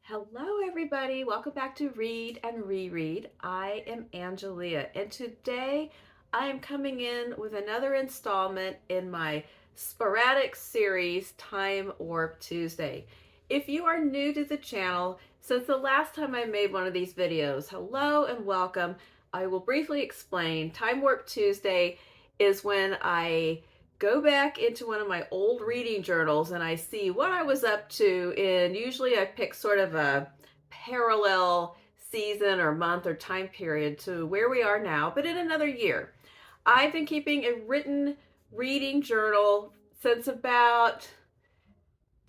Hello, everybody. Welcome back to Read and Reread. I am Angelia, and today I am coming in with another installment in my sporadic series, Time Warp Tuesday. If you are new to the channel, since the last time I made one of these videos, hello and welcome. I will briefly explain. Time Warp Tuesday is when I go back into one of my old reading journals and I see what I was up to, and usually I pick sort of a parallel season or month or time period to where we are now, but in another year. I've been keeping a written reading journal since about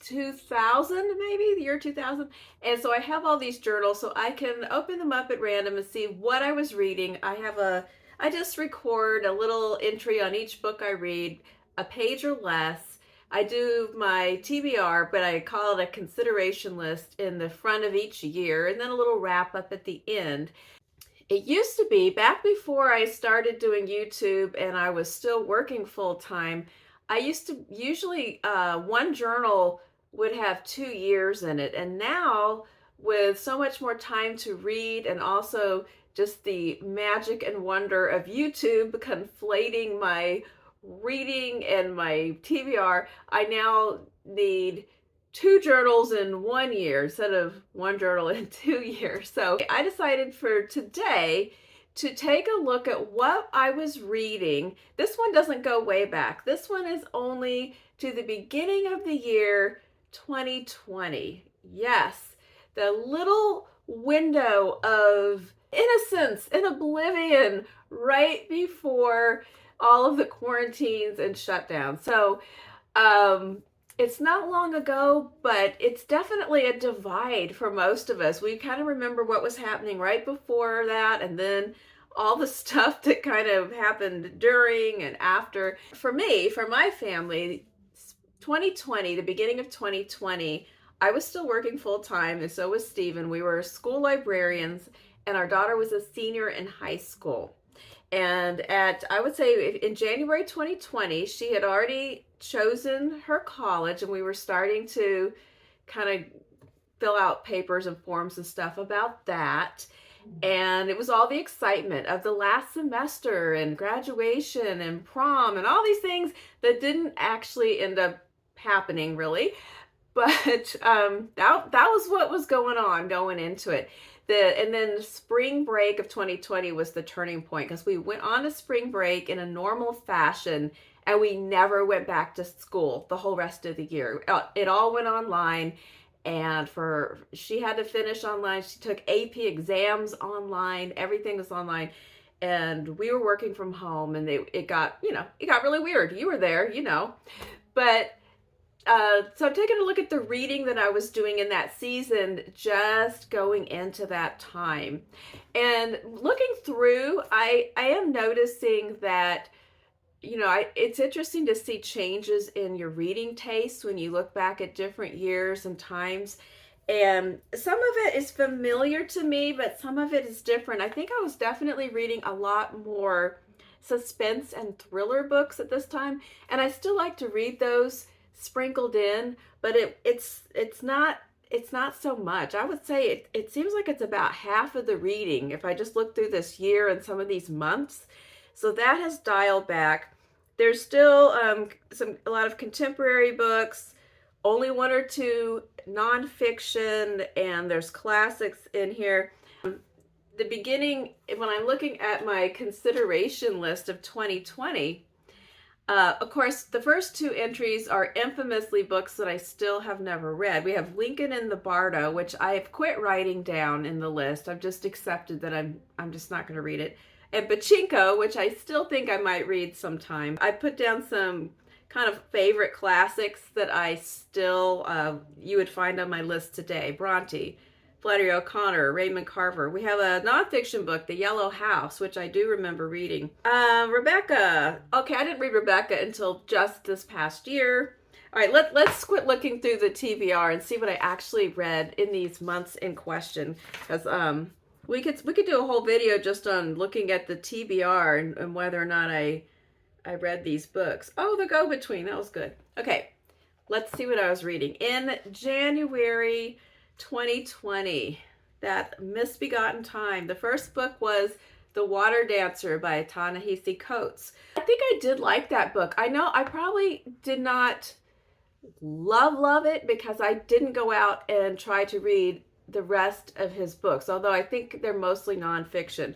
2000, maybe the year 2000. And so I have all these journals so I can open them up at random and see what I was reading. I just record a little entry on each book I read, a page or less. I do my TBR, but I call it a consideration list in the front of each year, and then a little wrap up at the end. It used to be, back before I started doing YouTube and I was still working full time, I used to usually, one journal would have 2 years in it. And now, with so much more time to read and also just the magic and wonder of YouTube conflating my reading and my TBR, I now need 2 journals in 1 year instead of 1 journal in 2 years. So I decided for today to take a look at what I was reading. This one doesn't go way back. This one is only to the beginning of the year 2020. Yes, the little window of innocence and oblivion right before all of the quarantines and shutdowns. So it's not long ago, but it's definitely a divide for most of us. We kind of remember what was happening right before that, and then all the stuff that kind of happened during and after. For me, for my family, 2020, the beginning of 2020, I was still working full time, and so was Stephen. We were school librarians, and our daughter was a senior in high school. And I would say in January 2020, she had already chosen her college, and we were starting to kind of fill out papers and forms and stuff about that. And it was all the excitement of the last semester and graduation and prom and all these things that didn't actually end up happening, really. But that was what was going on going into it. And then spring break of 2020 was the turning point, because we went on a spring break in a normal fashion and we never went back to school the whole rest of the year. It all went online, and she had to finish online. She took AP exams online. Everything was online, and we were working from home, and it got really weird. You were there, but so I'm taking a look at the reading that I was doing in that season, just going into that time. And looking through, I am noticing that, it's interesting to see changes in your reading tastes when you look back at different years and times. And some of it is familiar to me, but some of it is different. I think I was definitely reading a lot more suspense and thriller books at this time, and I still like to read those sprinkled in, but it's not so much. I would say it seems like it's about half of the reading if I just look through this year and some of these months. So that has dialed back. There's still a lot of contemporary books, only 1 or 2 nonfiction, and there's classics in here. The beginning, when I'm looking at my consideration list of 2020, of course, the first 2 entries are infamously books that I still have never read. We have Lincoln and the Bardo, which I have quit writing down in the list. I've just accepted that I'm just not going to read it. And Pachinko, which I still think I might read sometime. I put down some kind of favorite classics that I still, you would find on my list today. Bronte, Flannery O'Connor, Raymond Carver. We have a nonfiction book, The Yellow House, which I do remember reading. Rebecca. Okay, I didn't read Rebecca until just this past year. All right, let's quit looking through the TBR and see what I actually read in these months in question. Because we could do a whole video just on looking at the TBR and whether or not I read these books. Oh, The Go-Between, that was good. Okay, let's see what I was reading. In January 2020, that misbegotten time. The first book was The Water Dancer by Ta-Nehisi Coates. I think I did like that book. I know I probably did not love it because I didn't go out and try to read the rest of his books, although I think they're mostly nonfiction.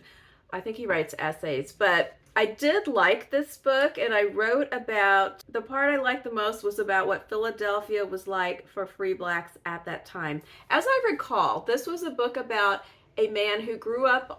I think he writes essays, but I did like this book, and I wrote about, the part I liked the most was about what Philadelphia was like for free blacks at that time. As I recall, this was a book about a man who grew up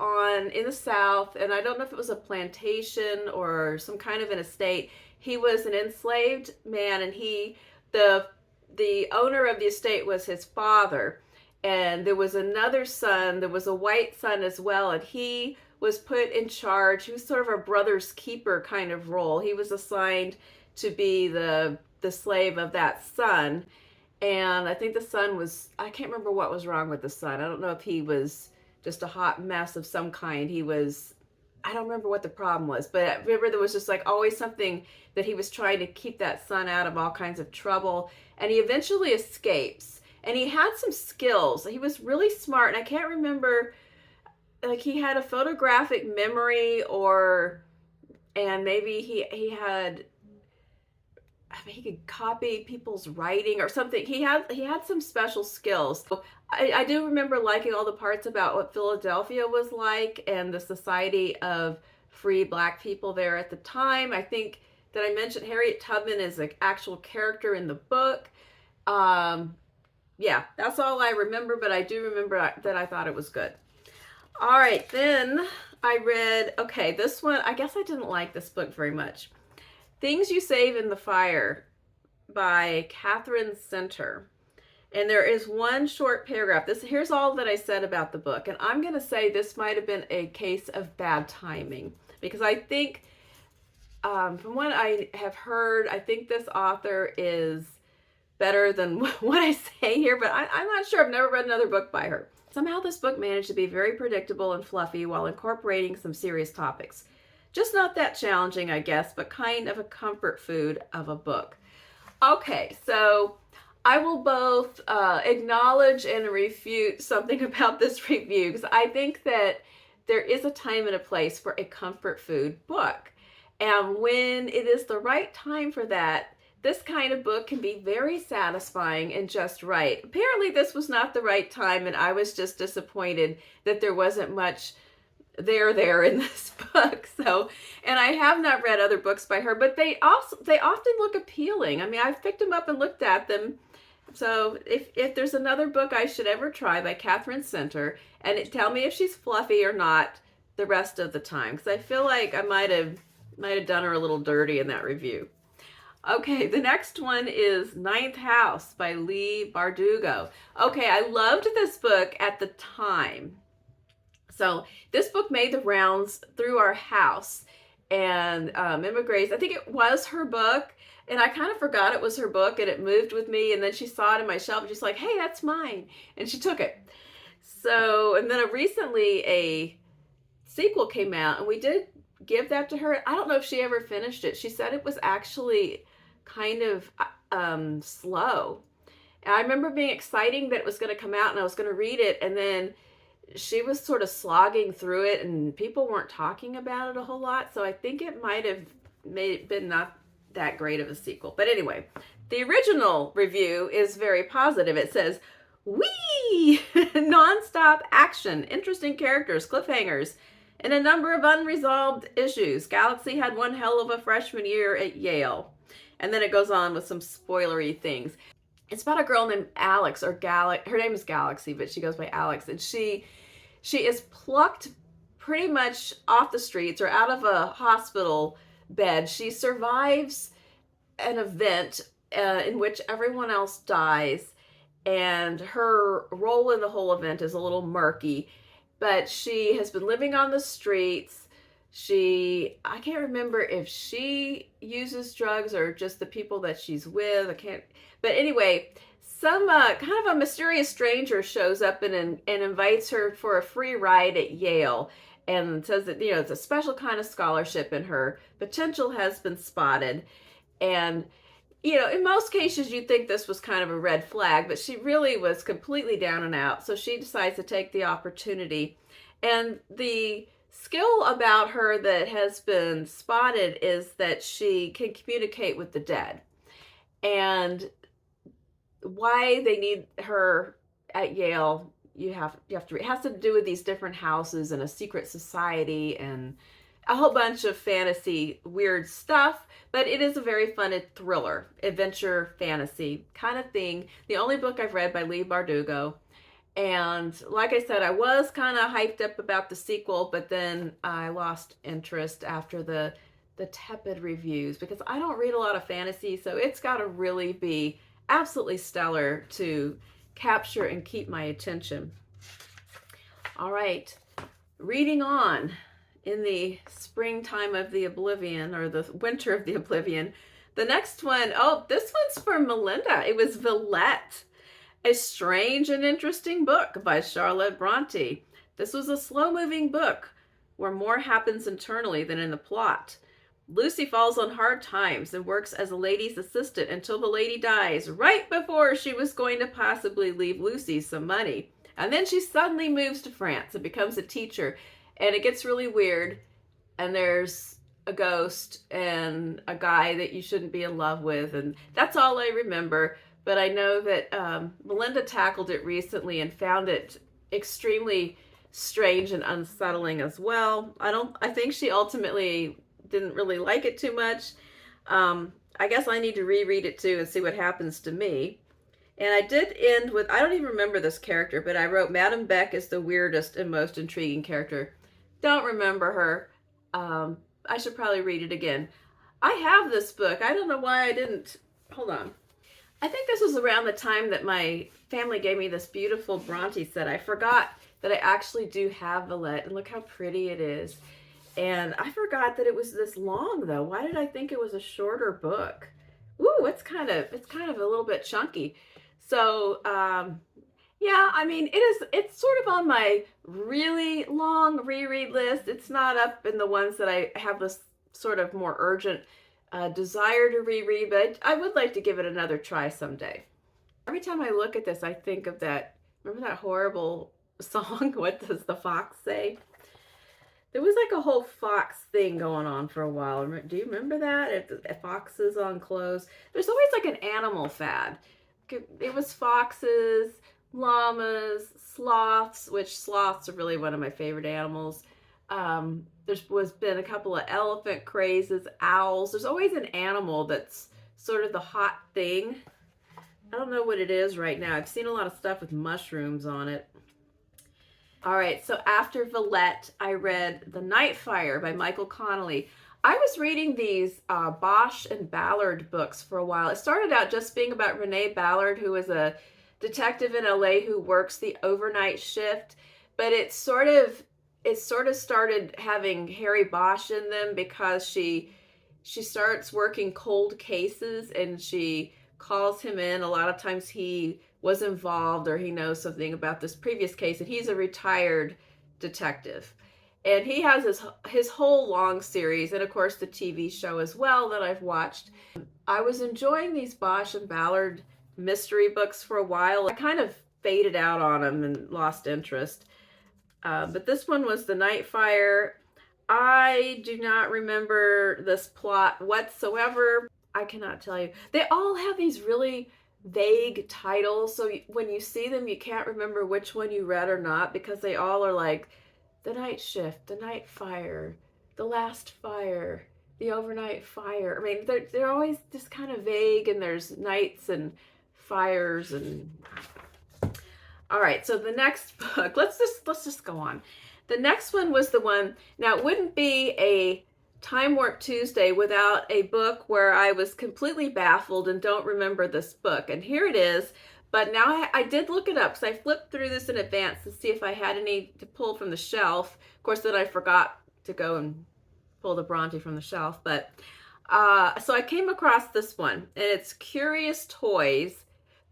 in the South, and I don't know if it was a plantation or some kind of an estate. He was an enslaved man, and the owner of the estate was his father, and there was another son. There was a white son as well, and he was put in charge. He was sort of a brother's keeper kind of role. He was assigned to be the slave of that son. And I think the son was, I can't remember what was wrong with the son. I don't know if he was just a hot mess of some kind. I don't remember what the problem was, but I remember there was just like always something that he was trying to keep that son out of all kinds of trouble. And he eventually escapes. And he had some skills. He was really smart. And I can't remember, like he had a photographic memory, and maybe he had, I mean, he could copy people's writing or something. He had some special skills. So I do remember liking all the parts about what Philadelphia was like and the society of free black people there at the time. I think that I mentioned Harriet Tubman is an actual character in the book. Yeah, that's all I remember, but I do remember that I thought it was good. All right, then I read, okay, this one, I guess I didn't like this book very much. Things You Save in the Fire by Katherine Center. And there is one short paragraph. Here's all that I said about the book. And I'm going to say this might have been a case of bad timing, because I think, from what I have heard, I think this author is better than what I say here, but I'm not sure. I've never read another book by her. Somehow this book managed to be very predictable and fluffy while incorporating some serious topics. Just not that challenging, I guess, but kind of a comfort food of a book. Okay, so I will both acknowledge and refute something about this review, because I think that there is a time and a place for a comfort food book. And when it is the right time for that, this kind of book can be very satisfying and just right. Apparently this was not the right time, and I was just disappointed that there wasn't much there in this book. So, and I have not read other books by her, but they often look appealing. I mean, I've picked them up and looked at them. So if there's another book I should ever try by Katherine Center, and tell me if she's fluffy or not the rest of the time, because I feel like I might have done her a little dirty in that review. Okay, the next one is Ninth House by Leigh Bardugo. Okay, I loved this book at the time. So this book made the rounds through our house, and Emma Grace, I think it was her book, and I kind of forgot it was her book, and it moved with me, and then she saw it in my shelf, and she's like, hey, that's mine, and she took it. So, and then recently a sequel came out, and we did give that to her. I don't know if she ever finished it. She said it was actually kind of slow. And I remember being exciting that it was going to come out and I was going to read it, and then she was sort of slogging through it and people weren't talking about it a whole lot, so I think it might have been not that great of a sequel. But anyway, the original review is very positive. It says, wee! Non-stop action, interesting characters, cliffhangers, and a number of unresolved issues. Galaxy had one hell of a freshman year at Yale. And then it goes on with some spoilery things. It's about a girl named Alex, or her name is Galaxy, but she goes by Alex. And she is plucked pretty much off the streets or out of a hospital bed. She survives an event in which everyone else dies. And her role in the whole event is a little murky. But she has been living on the streets. I can't remember if she uses drugs or just the people that she's with. But anyway, some kind of a mysterious stranger shows up and invites her for a free ride at Yale, and says that, it's a special kind of scholarship and her potential has been spotted. And in most cases you'd think this was kind of a red flag, but she really was completely down and out. So she decides to take the opportunity. And the skill about her that has been spotted is that she can communicate with the dead. And why they need her at Yale, you have to, it has to do with these different houses and a secret society and a whole bunch of fantasy weird stuff, but it is a very fun thriller, adventure fantasy kind of thing. The only book I've read by Leigh Bardugo. And like I said, I was kind of hyped up about the sequel, but then I lost interest after the tepid reviews, because I don't read a lot of fantasy, so it's got to really be absolutely stellar to capture and keep my attention. All right, reading on in the springtime of the oblivion, or the winter of the oblivion. The next one, oh, this one's for Melinda. It was Villette, a strange and interesting book by Charlotte Bronte. This was a slow-moving book where more happens internally than in the plot. Lucy falls on hard times and works as a lady's assistant until the lady dies, right before she was going to possibly leave Lucy some money. And then she suddenly moves to France and becomes a teacher, and it gets really weird, and there's a ghost and a guy that you shouldn't be in love with, and that's all I remember. But I know that Melinda tackled it recently and found it extremely strange and unsettling as well. I think she ultimately didn't really like it too much. I guess I need to reread it too and see what happens to me. And I did end with, I don't even remember this character, but I wrote, Madame Beck is the weirdest and most intriguing character. Don't remember her. I should probably read it again. I have this book. I don't know why I didn't. Hold on. I think this was around the time that my family gave me this beautiful Bronte set. I forgot that I actually do have Villette, and look how pretty it is. And I forgot that it was this long, though. Why did I think it was a shorter book? Ooh, it's kind of a little bit chunky. So, yeah, I mean, it's sort of on my really long reread list. It's not up in the ones that I have this sort of more urgent desire to reread, but I would like to give it another try someday. Every time I look at this, I think of that, remember that horrible song, What Does the Fox Say? There was like a whole fox thing going on for a while. Do you remember that? Foxes on clothes. There's always like an animal fad. It was foxes, llamas, sloths, which sloths are really one of my favorite animals. There's been a couple of elephant crazes, owls. There's always an animal that's sort of the hot thing. I don't know what it is right now. I've seen a lot of stuff with mushrooms on it. All right, so after Villette, I read The Night Fire by Michael Connelly. I was reading these Bosch and Ballard books for a while. It started out just being about Renee Ballard, who is a detective in LA who works the overnight shift, but it sort of started having Harry Bosch in them, because she starts working cold cases and she calls him in. A lot of times he was involved or he knows something about this previous case, and he's a retired detective. And he has his whole long series, and of course the TV show as well that I've watched. I was enjoying these Bosch and Ballard mystery books for a while. I kind of faded out on them and lost interest. But this one was The Night Fire. I do not remember this plot whatsoever. I cannot tell you. They all have these really vague titles, so when you see them, you can't remember which one you read or not, because they all are like The Night Shift, The Night Fire, The Last Fire, The Overnight Fire. I mean, they're always just kind of vague, and there's nights and fires and... All right, so the next book, let's just go on. The next one was the one, now it wouldn't be a Time Warp Tuesday without a book where I was completely baffled and don't remember this book. And here it is, but now I did look it up, because I flipped through this in advance to see if I had any to pull from the shelf. Of course, then I forgot to go and pull the Bronte from the shelf. But so I came across this one, and it's Curious Toys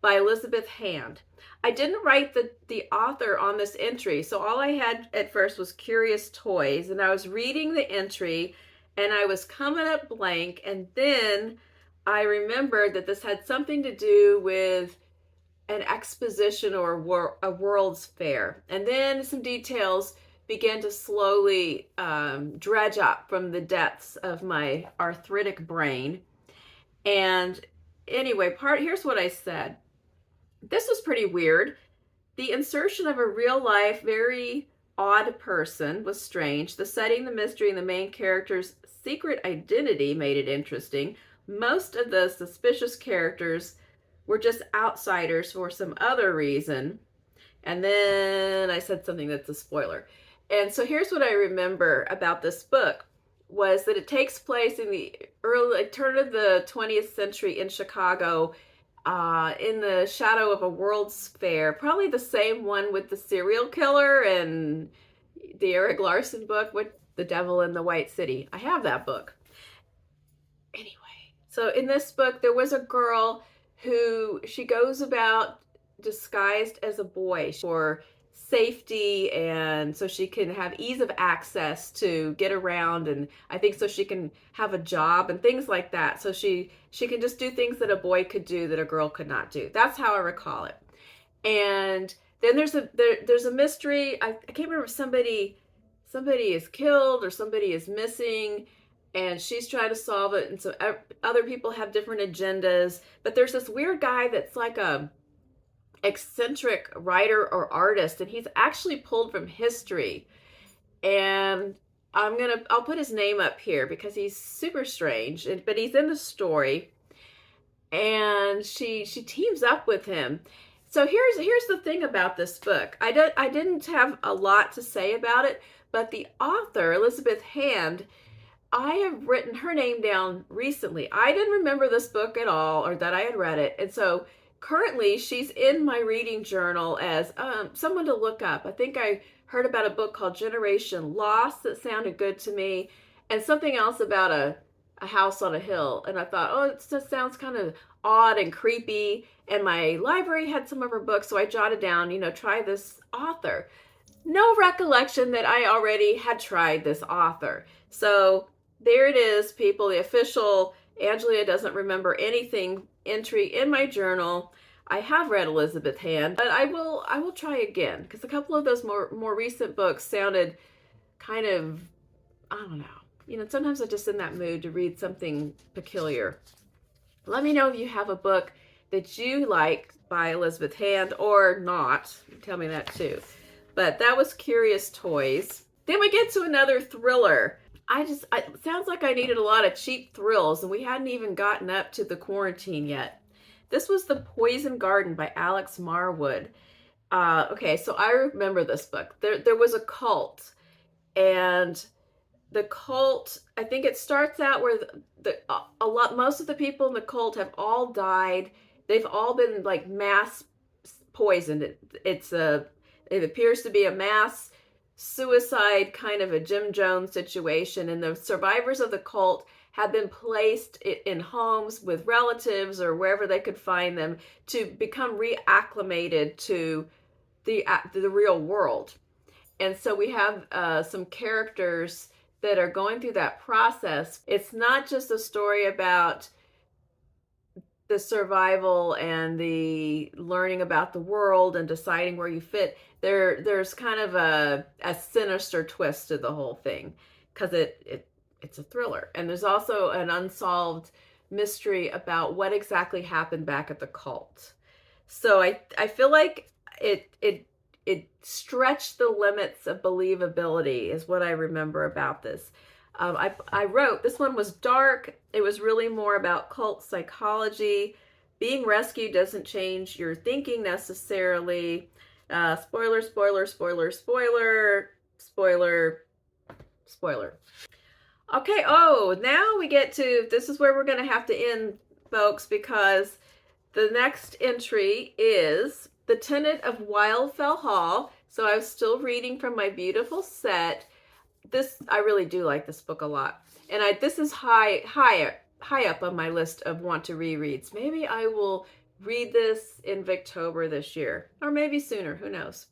by Elizabeth Hand. I didn't write the author on this entry, so all I had at first was Curious Toys, and I was reading the entry, and I was coming up blank, and then I remembered that this had something to do with an exposition or a World's Fair. And then some details began to slowly dredge up from the depths of my arthritic brain. And anyway, here's what I said. This was pretty weird. The insertion of a real life, very odd person was strange. The setting, the mystery, and the main character's secret identity made it interesting. Most of the suspicious characters were just outsiders for some other reason. And then I said something that's a spoiler. And so here's what I remember about this book was that it takes place in the early turn of the 20th century in Chicago, in the shadow of a World's Fair, probably the same one with the serial killer and the Eric Larson book with The Devil in the White City. I have that book. Anyway, so in this book, there was a girl who she goes about disguised as a boy for safety, and so she can have ease of access to get around, and I think so she can have a job and things like that. So she can just do things that a boy could do that a girl could not do. That's how I recall it. And then there's a mystery. I can't remember if somebody is killed or somebody is missing, and she's trying to solve it. And so other people have different agendas. But there's this weird guy that's like a eccentric writer or artist, and he's actually pulled from history. And I'll put his name up here because he's super strange, but he's in the story. And she teams up with him. So here's the thing about this book. I didn't have a lot to say about it, but the author, Elizabeth Hand, I have written her name down recently. I didn't remember this book at all, or that I had read it. And so currently she's in my reading journal as someone to look up. I think I heard about a book called Generation Lost that sounded good to me, and something else about a house on a hill. And I thought, oh, it just sounds kind of odd and creepy. And my library had some of her books, so I jotted down, try this author. No recollection that I already had tried this author. So there it is, people, the official Angelia doesn't remember anything entry in my journal. I have read Elizabeth Hand, but I will try again, because a couple of those more recent books sounded kind of, I don't know. Sometimes I'm just in that mood to read something peculiar. Let me know if you have a book that you like by Elizabeth Hand or not. Tell me that too. But that was Curious Toys. Then we get to another thriller. It sounds like I needed a lot of cheap thrills, and we hadn't even gotten up to the quarantine yet. This was The Poison Garden by Alex Marwood. Okay, so I remember this book. There was a cult, and the cult, I think it starts out where most of the people in the cult have all died. They've all been like mass poisoned. It appears to be a mass suicide, kind of a Jim Jones situation, and the survivors of the cult have been placed in homes with relatives or wherever they could find them to become reacclimated to the real world. And so we have some characters that are going through that process. It's not just a story about the survival and the learning about the world and deciding where you fit. There's kind of a sinister twist to the whole thing, because it's a thriller. And there's also an unsolved mystery about what exactly happened back at the cult. So I feel like it stretched the limits of believability is what I remember about this. I wrote, this one was dark. It was really more about cult psychology. Being rescued doesn't change your thinking necessarily. Spoiler, spoiler, spoiler, spoiler, spoiler, spoiler. Okay, now we get to, this is where we're going to have to end, folks, because the next entry is The Tenant of Wildfell Hall. So I was still reading from my beautiful set. I really do like this book a lot. And this is high up on my list of want to rereads. Maybe I will read this in Victober this year, or maybe sooner, who knows.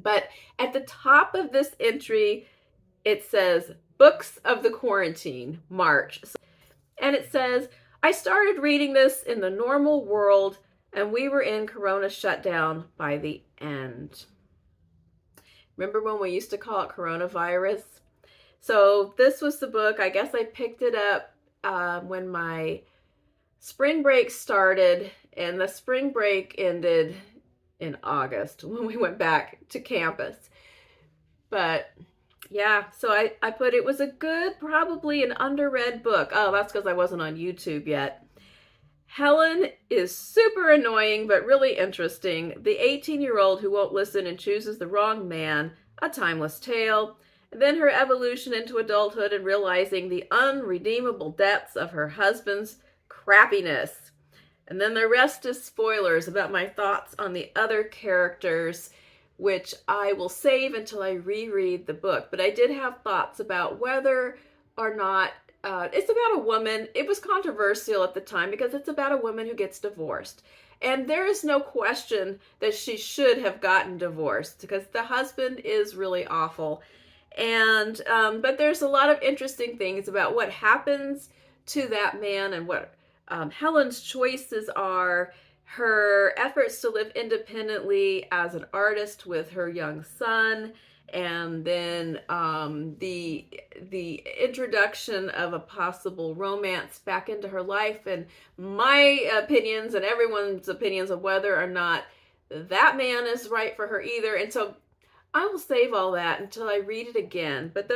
But at the top of this entry, it says, Books of the Quarantine, March. And it says, I started reading this in the normal world, and we were in Corona shutdown by the end. Remember when we used to call it coronavirus? So this was the book. I guess I picked it up when my spring break started, and the spring break ended in August when we went back to campus. But yeah, so I put it was a good, probably an underread book. Oh, that's because I wasn't on YouTube yet. Helen is super annoying but really interesting. The 18-year-old who won't listen and chooses the wrong man, a timeless tale. And then her evolution into adulthood and realizing the unredeemable depths of her husband's crappiness. And then the rest is spoilers about my thoughts on the other characters, which I will save until I reread the book. But I did have thoughts about whether or not it's about a woman. It was controversial at the time because it's about a woman who gets divorced. And there is no question that she should have gotten divorced because the husband is really awful. And but there's a lot of interesting things about what happens to that man and what Helen's choices are, her efforts to live independently as an artist with her young son, and then the introduction of a possible romance back into her life, and my opinions and everyone's opinions of whether or not that man is right for her either. And so I will save all that until I read it again. But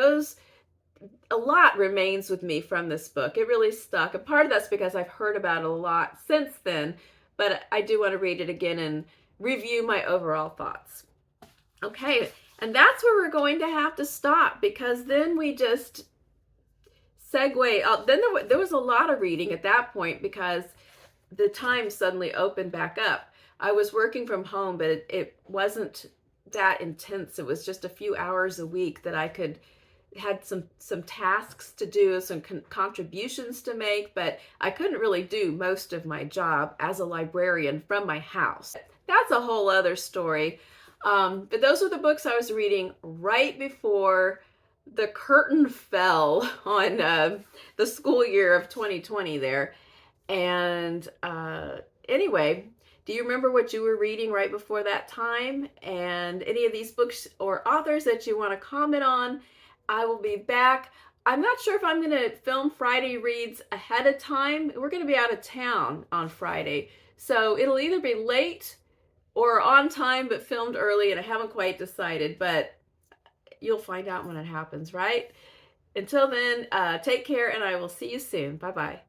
a lot remains with me from this book. It really stuck. And part of that's because I've heard about it a lot since then, but I do want to read it again and review my overall thoughts. Okay, and that's where we're going to have to stop because then we just segue. Then there was a lot of reading at that point because the time suddenly opened back up. I was working from home, but it wasn't that intense. It was just a few hours a week that I had some tasks to do, some contributions to make, but I couldn't really do most of my job as a librarian from my house. That's a whole other story. But those were the books I was reading right before the curtain fell on the school year of 2020 there. And anyway, do you remember what you were reading right before that time? And any of these books or authors that you want to comment on? I will be back. I'm not sure if I'm going to film Friday reads ahead of time. We're going to be out of town on Friday. So it'll either be late or on time but filmed early, and I haven't quite decided, but you'll find out when it happens, right? Until then, take care, and I will see you soon. Bye-bye.